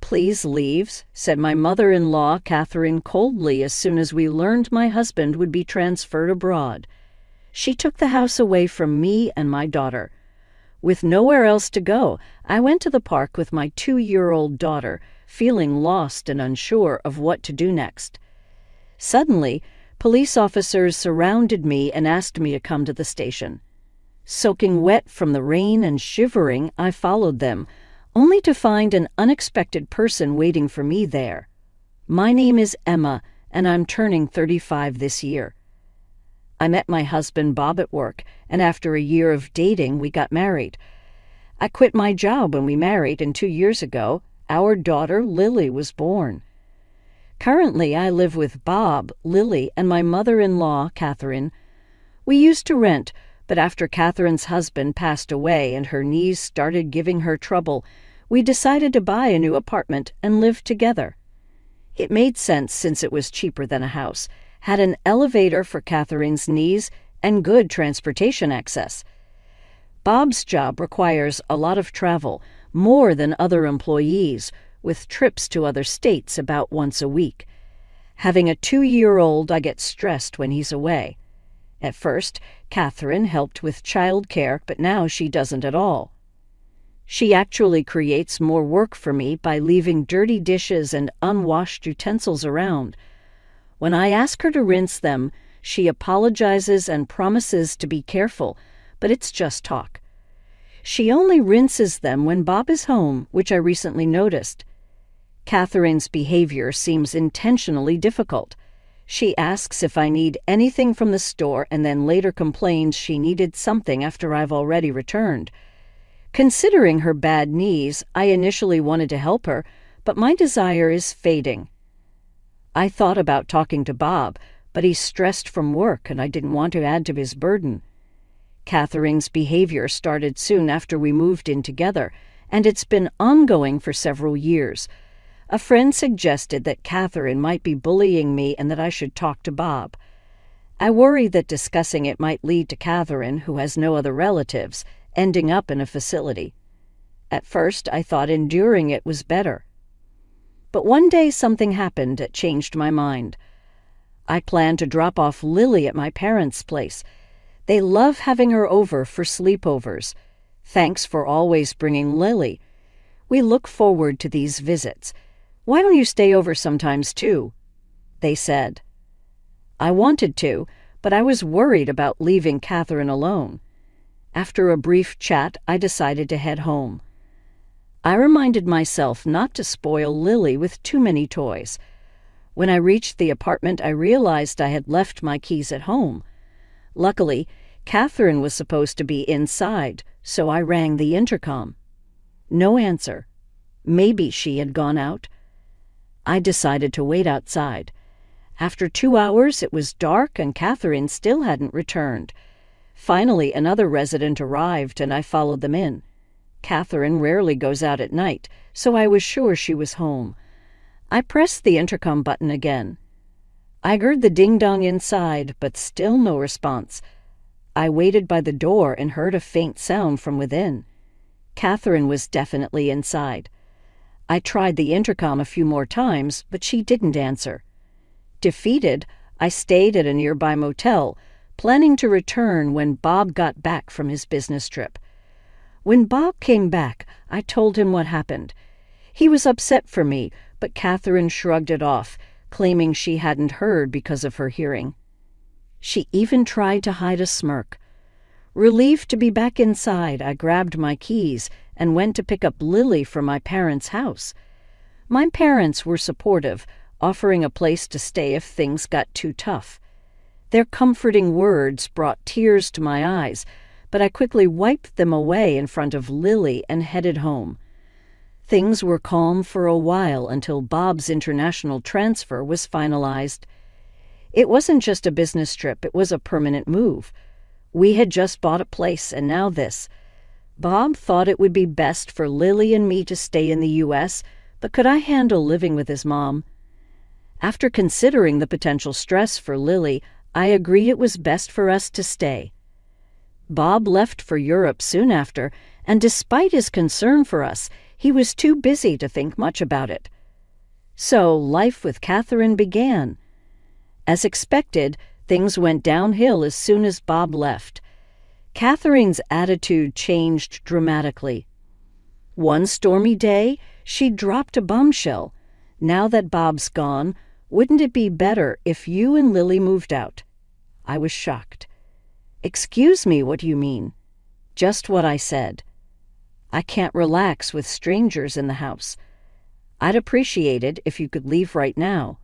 please leave?" said my mother-in-law, Catherine, coldly as soon as we learned my husband would be transferred abroad. She took the house away from me and my daughter. With nowhere else to go, I went to the park with my 2-year-old daughter, feeling lost and unsure of what to do next. Suddenly, police officers surrounded me and asked me to come to the station. Soaking wet from the rain and shivering, I followed them, only to find an unexpected person waiting for me there. My name is Emma, and I'm turning 35 this year. I met my husband Bob at work, and after a year of dating, we got married. I quit my job when we married, and 2 years ago, our daughter Lily was born. Currently, I live with Bob, Lily, and my mother-in-law, Catherine. We used to rent, but after Catherine's husband passed away and her knees started giving her trouble, we decided to buy a new apartment and live together. It made sense since it was cheaper than a house, had an elevator for Catherine's knees, and good transportation access. Bob's job requires a lot of travel, more than other employees, with trips to other states about once a week. Having a 2-year-old, I get stressed when he's away. At first, Catherine helped with childcare, but now she doesn't at all. She actually creates more work for me by leaving dirty dishes and unwashed utensils around. When I ask her to rinse them, she apologizes and promises to be careful, but it's just talk. She only rinses them when Bob is home, which I recently noticed. Catherine's behavior seems intentionally difficult. She asks if I need anything from the store and then later complains she needed something after I've already returned. Considering her bad knees, I initially wanted to help her, but my desire is fading. I thought about talking to Bob, but he's stressed from work and I didn't want to add to his burden. Catherine's behavior started soon after we moved in together, and it's been ongoing for several years. A friend suggested that Catherine might be bullying me and that I should talk to Bob. I worry that discussing it might lead to Catherine, who has no other relatives, ending up in a facility. At first, I thought enduring it was better. But one day something happened that changed my mind. I planned to drop off Lily at my parents' place. They love having her over for sleepovers. Thanks for always bringing Lily. We look forward to these visits. Why don't you stay over sometimes too? They said. I wanted to, but I was worried about leaving Catherine alone. After a brief chat, I decided to head home. I reminded myself not to spoil Lily with too many toys. When I reached the apartment, I realized I had left my keys at home. Luckily, Catherine was supposed to be inside, so I rang the intercom. No answer. Maybe she had gone out. I decided to wait outside. After 2 hours, it was dark and Catherine still hadn't returned. Finally, another resident arrived and I followed them in. Catherine rarely goes out at night, so I was sure she was home. I pressed the intercom button again. I heard the ding-dong inside, but still no response. I waited by the door and heard a faint sound from within. Catherine was definitely inside. I tried the intercom a few more times, but she didn't answer. Defeated, I stayed at a nearby motel, planning to return when Bob got back from his business trip. When Bob came back, I told him what happened. He was upset for me, but Catherine shrugged it off, claiming she hadn't heard because of her hearing. She even tried to hide a smirk. Relieved to be back inside, I grabbed my keys and went to pick up Lily from my parents' house. My parents were supportive, offering a place to stay if things got too tough. Their comforting words brought tears to my eyes, but I quickly wiped them away in front of Lily and headed home. Things were calm for a while until Bob's international transfer was finalized. It wasn't just a business trip, it was a permanent move. We had just bought a place, and now this. Bob thought it would be best for Lily and me to stay in the U.S., but could I handle living with his mom? After considering the potential stress for Lily, I agreed it was best for us to stay. Bob left for Europe soon after, and despite his concern for us, He was too busy to think much about it. So life with Catherine began. As expected, things went downhill as soon as Bob left. Catherine's attitude changed dramatically. One stormy day, she dropped a bombshell. Now that Bob's gone, wouldn't it be better if you and Lily moved out? I was shocked. Excuse me, what do you mean? Just what I said. I can't relax with strangers in the house. I'd appreciate it if you could leave right now.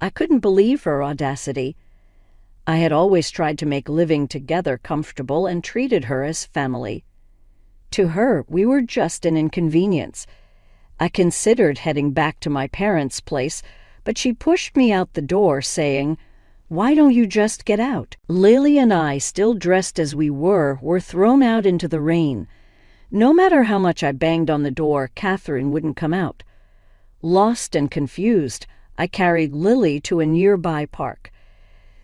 I couldn't believe her audacity. I had always tried to make living together comfortable and treated her as family. To her, we were just an inconvenience. I considered heading back to my parents' place, but she pushed me out the door, saying, "Why don't you just get out?" Lily and I, still dressed as we were thrown out into the rain. No matter how much I banged on the door, Catherine wouldn't come out. Lost and confused, I carried Lily to a nearby park.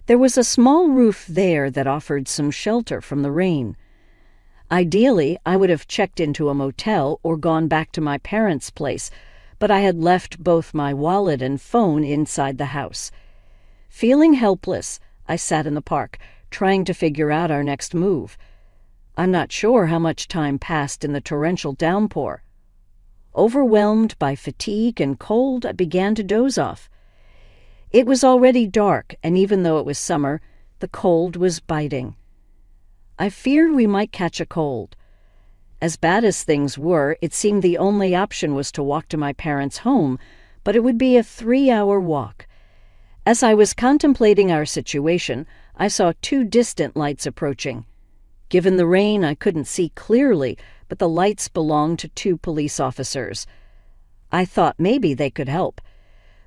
There was a small roof there that offered some shelter from the rain. Ideally, I would have checked into a motel or gone back to my parents' place, but I had left both my wallet and phone inside the house. Feeling helpless, I sat in the park, trying to figure out our next move. I'm not sure how much time passed in the torrential downpour. Overwhelmed by fatigue and cold, I began to doze off. It was already dark, and even though it was summer, the cold was biting. I feared we might catch a cold. As bad as things were, it seemed the only option was to walk to my parents' home, but it would be a 3-hour walk. As I was contemplating our situation, I saw 2 distant lights approaching. Given the rain, I couldn't see clearly, but the lights belonged to 2 police officers. I thought maybe they could help.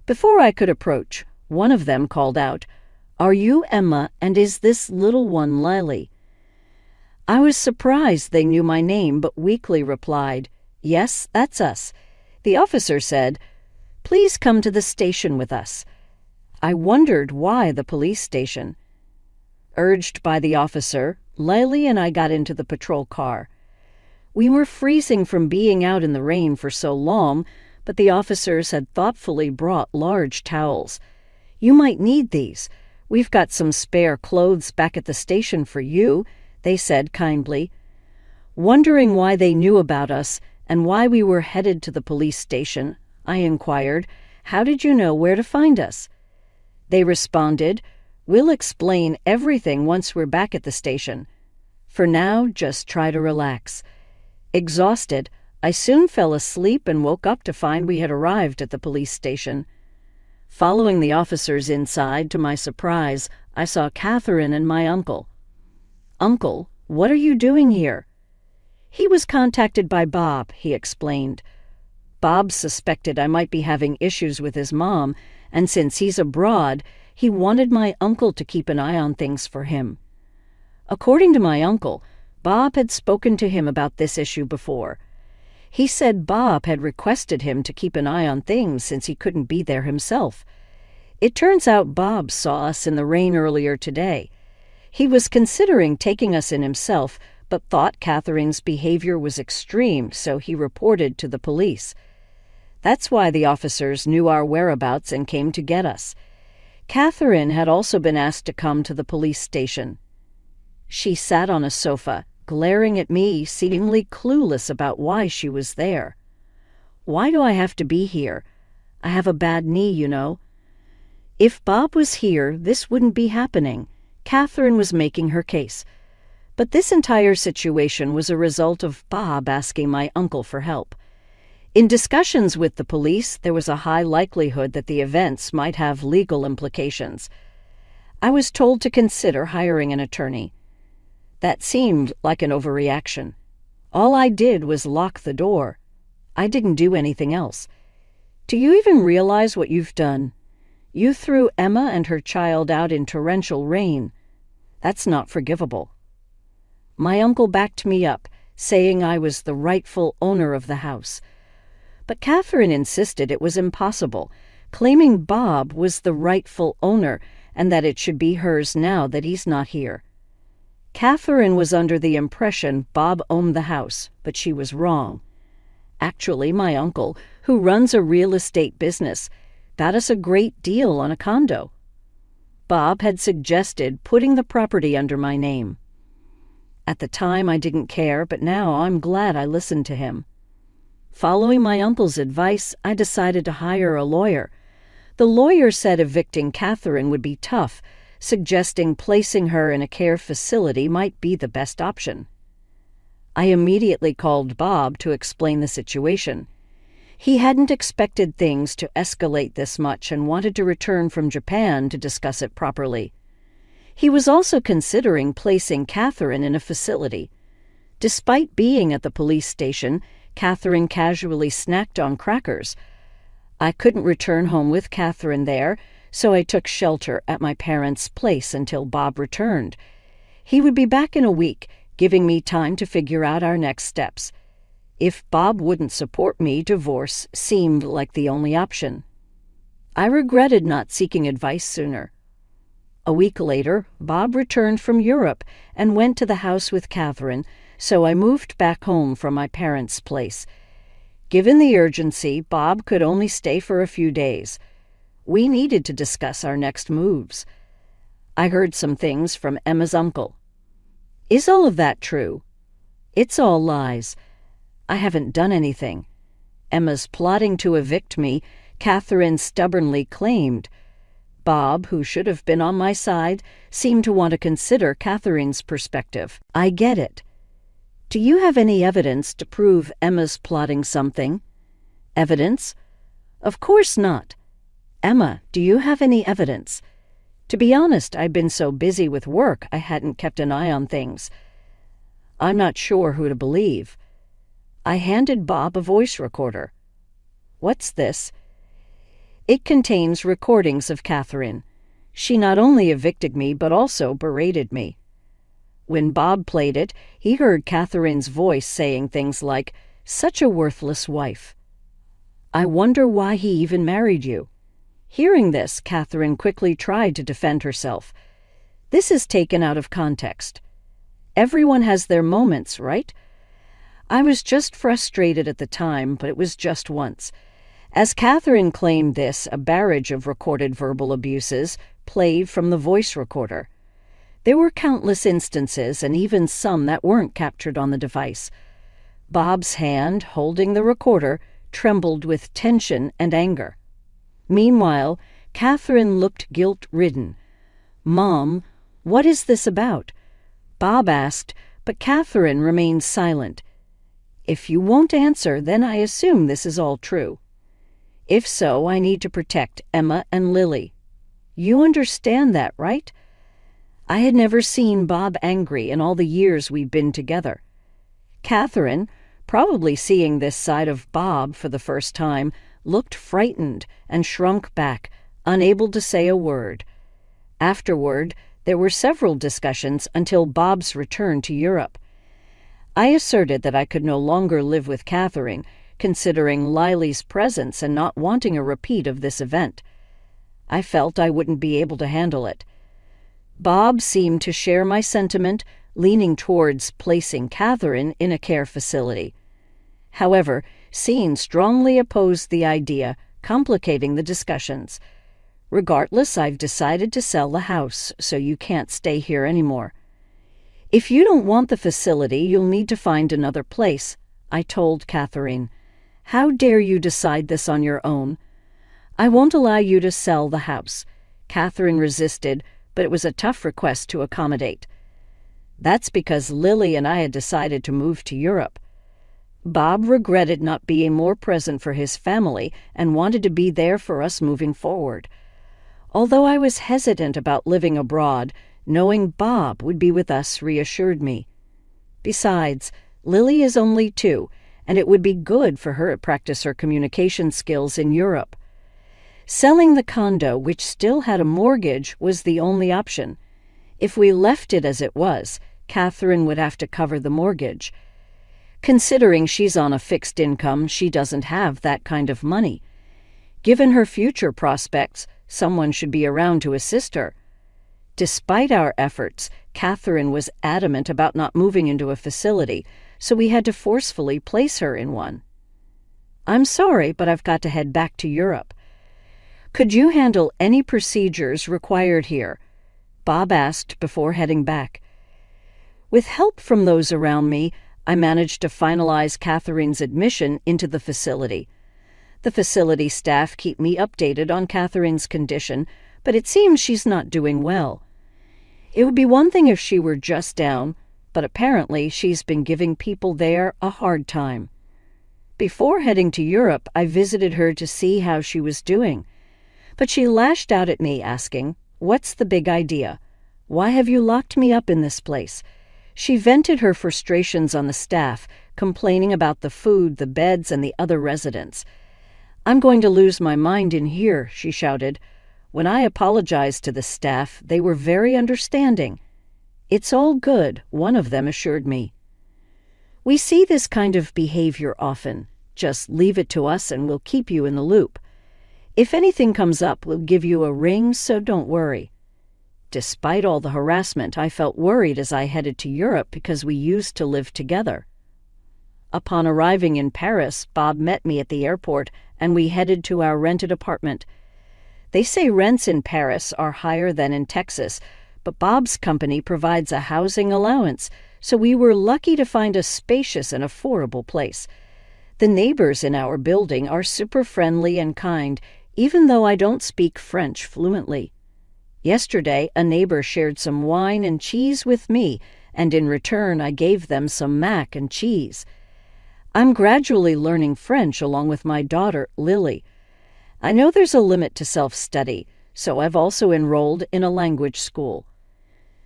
Before I could approach, one of them called out, "Are you Emma, and is this little one Lily?" I was surprised they knew my name, but weakly replied, "Yes, that's us." The officer said, "Please come to the station with us." I wondered why the police station. Urged by the officer, Lily and I got into the patrol car. We were freezing from being out in the rain for so long, but the officers had thoughtfully brought large towels. "You might need these. We've got some spare clothes back at the station for you," they said kindly. Wondering why they knew about us and why we were headed to the police station, I inquired, "How did you know where to find us?" They responded, "We'll explain everything once we're back at the station. For now, just try to relax." Exhausted, I soon fell asleep and woke up to find we had arrived at the police station. Following the officers inside, to my surprise, I saw Catherine and my uncle. "Uncle, what are you doing here?" "He was contacted by Bob," he explained. "Bob suspected I might be having issues with his mom, and since he's abroad, he wanted my uncle to keep an eye on things for him." According to my uncle, Bob had spoken to him about this issue before. He said Bob had requested him to keep an eye on things since he couldn't be there himself. It turns out Bob saw us in the rain earlier today. He was considering taking us in himself, but thought Catherine's behavior was extreme, so he reported to the police. That's why the officers knew our whereabouts and came to get us. Catherine had also been asked to come to the police station. She sat on a sofa, glaring at me, seemingly clueless about why she was there. "Why do I have to be here? I have a bad knee, you know." If Bob was here, this wouldn't be happening. Catherine was making her case. But this entire situation was a result of Bob asking my uncle for help. In discussions with the police, there was a high likelihood that the events might have legal implications. I was told to consider hiring an attorney. That seemed like an overreaction. All I did was lock the door. I didn't do anything else. Do you even realize what you've done? You threw Emma and her child out in torrential rain. That's not forgivable. My uncle backed me up, saying I was the rightful owner of the house. But Catherine insisted it was impossible, claiming Bob was the rightful owner and that it should be hers now that he's not here. Catherine was under the impression Bob owned the house, but she was wrong. Actually, my uncle, who runs a real estate business, got us a great deal on a condo. Bob had suggested putting the property under my name. At the time, I didn't care, but now I'm glad I listened to him. Following my uncle's advice, I decided to hire a lawyer. The lawyer said evicting Catherine would be tough, suggesting placing her in a care facility might be the best option. I immediately called Bob to explain the situation. He hadn't expected things to escalate this much and wanted to return from Japan to discuss it properly. He was also considering placing Catherine in a facility. Despite being at the police station, Catherine casually snacked on crackers. I couldn't return home with Catherine there, so I took shelter at my parents' place until Bob returned. He would be back in a week, giving me time to figure out our next steps. If Bob wouldn't support me, divorce seemed like the only option. I regretted not seeking advice sooner. A week later, Bob returned from Europe and went to the house with Catherine, so I moved back home from my parents' place. Given the urgency, Bob could only stay for a few days. We needed to discuss our next moves. I heard some things from Emma's uncle. Is all of that true? It's all lies. I haven't done anything. Emma's plotting to evict me, Catherine stubbornly claimed. Bob, who should have been on my side, seemed to want to consider Catherine's perspective. I get it. Do you have any evidence to prove Emma's plotting something? Evidence? Of course not. Emma, do you have any evidence? To be honest, I'd been so busy with work I hadn't kept an eye on things. I'm not sure who to believe. I handed Bob a voice recorder. What's this? It contains recordings of Catherine. She not only evicted me, but also berated me. When Bob played it, he heard Catherine's voice saying things like, "Such a worthless wife. I wonder why he even married you." Hearing this, Catherine quickly tried to defend herself. This is taken out of context. Everyone has their moments, right? I was just frustrated at the time, but it was just once. As Catherine claimed this, a barrage of recorded verbal abuses played from the voice recorder. There were countless instances, and even some that weren't captured on the device. Bob's hand, holding the recorder, trembled with tension and anger. Meanwhile, Catherine looked guilt-ridden. "Mom, what is this about?" Bob asked, but Catherine remained silent. "If you won't answer, then I assume this is all true. If so, I need to protect Emma and Lily. You understand that, right?" I had never seen Bob angry in all the years we'd been together. Catherine, probably seeing this side of Bob for the first time, looked frightened and shrunk back, unable to say a word. Afterward, there were several discussions until Bob's return to Europe. I asserted that I could no longer live with Catherine, considering Lily's presence and not wanting a repeat of this event. I felt I wouldn't be able to handle it. Bob seemed to share my sentiment, leaning towards placing Catherine in a care facility. However, Sean strongly opposed the idea, complicating the discussions. "Regardless, I've decided to sell the house, so you can't stay here anymore. If you don't want the facility, you'll need to find another place," I told Catherine. "How dare you decide this on your own? I won't allow you to sell the house." Catherine resisted, but it was a tough request to accommodate. That's because Lily and I had decided to move to Europe. Bob regretted not being more present for his family and wanted to be there for us moving forward. Although I was hesitant about living abroad, knowing Bob would be with us reassured me. Besides, Lily is only 2, and it would be good for her to practice her communication skills in Europe. Selling the condo, which still had a mortgage, was the only option. If we left it as it was, Catherine would have to cover the mortgage. Considering she's on a fixed income, she doesn't have that kind of money. Given her future prospects, someone should be around to assist her. Despite our efforts, Catherine was adamant about not moving into a facility, so we had to forcefully place her in one. I'm sorry, but I've got to head back to Europe. Could you handle any procedures required here? Bob asked before heading back. With help from those around me, I managed to finalize Catherine's admission into the facility. The facility staff keep me updated on Catherine's condition, but it seems she's not doing well. It would be one thing if she were just down, but apparently she's been giving people there a hard time. Before heading to Europe, I visited her to see how she was doing. But she lashed out at me, asking, "What's the big idea? Why have you locked me up in this place?" She vented her frustrations on the staff, complaining about the food, the beds, and the other residents. "I'm going to lose my mind in here," she shouted. When I apologized to the staff, they were very understanding. "It's all good," one of them assured me. We see this kind of behavior often. Just leave it to us and we'll keep you in the loop. If anything comes up, we'll give you a ring, so don't worry. Despite all the harassment, I felt worried as I headed to Europe because we used to live together. Upon arriving in Paris, Bob met me at the airport and we headed to our rented apartment. They say rents in Paris are higher than in Texas, but Bob's company provides a housing allowance, so we were lucky to find a spacious and affordable place. The neighbors in our building are super friendly and kind, even though I don't speak French fluently. Yesterday, a neighbor shared some wine and cheese with me, and in return I gave them some mac and cheese. I'm gradually learning French along with my daughter, Lily. I know there's a limit to self-study, so I've also enrolled in a language school.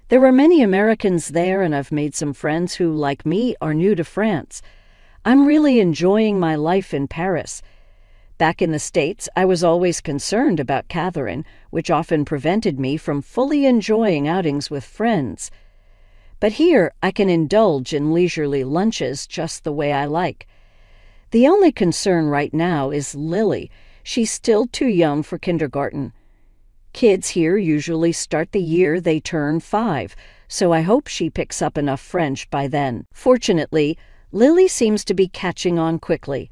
There are many Americans there, and I've made some friends who, like me, are new to France. I'm really enjoying my life in Paris. Back in the States, I was always concerned about Catherine, which often prevented me from fully enjoying outings with friends. But here, I can indulge in leisurely lunches just the way I like. The only concern right now is Lily. She's still too young for kindergarten. Kids here usually start the year they turn 5, so I hope she picks up enough French by then. Fortunately, Lily seems to be catching on quickly.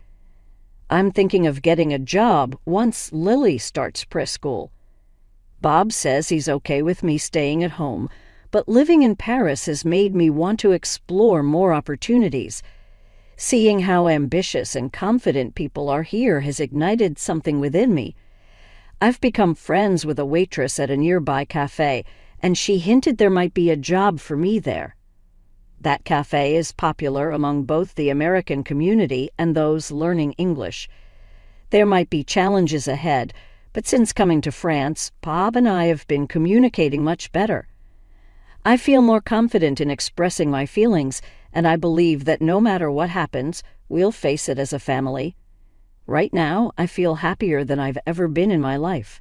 I'm thinking of getting a job once Lily starts preschool. Bob says he's okay with me staying at home, but living in Paris has made me want to explore more opportunities. Seeing how ambitious and confident people are here has ignited something within me. I've become friends with a waitress at a nearby cafe, and she hinted there might be a job for me there. That cafe is popular among both the American community and those learning English. There might be challenges ahead, but since coming to France, Bob and I have been communicating much better. I feel more confident in expressing my feelings, and I believe that no matter what happens, we'll face it as a family. Right now, I feel happier than I've ever been in my life.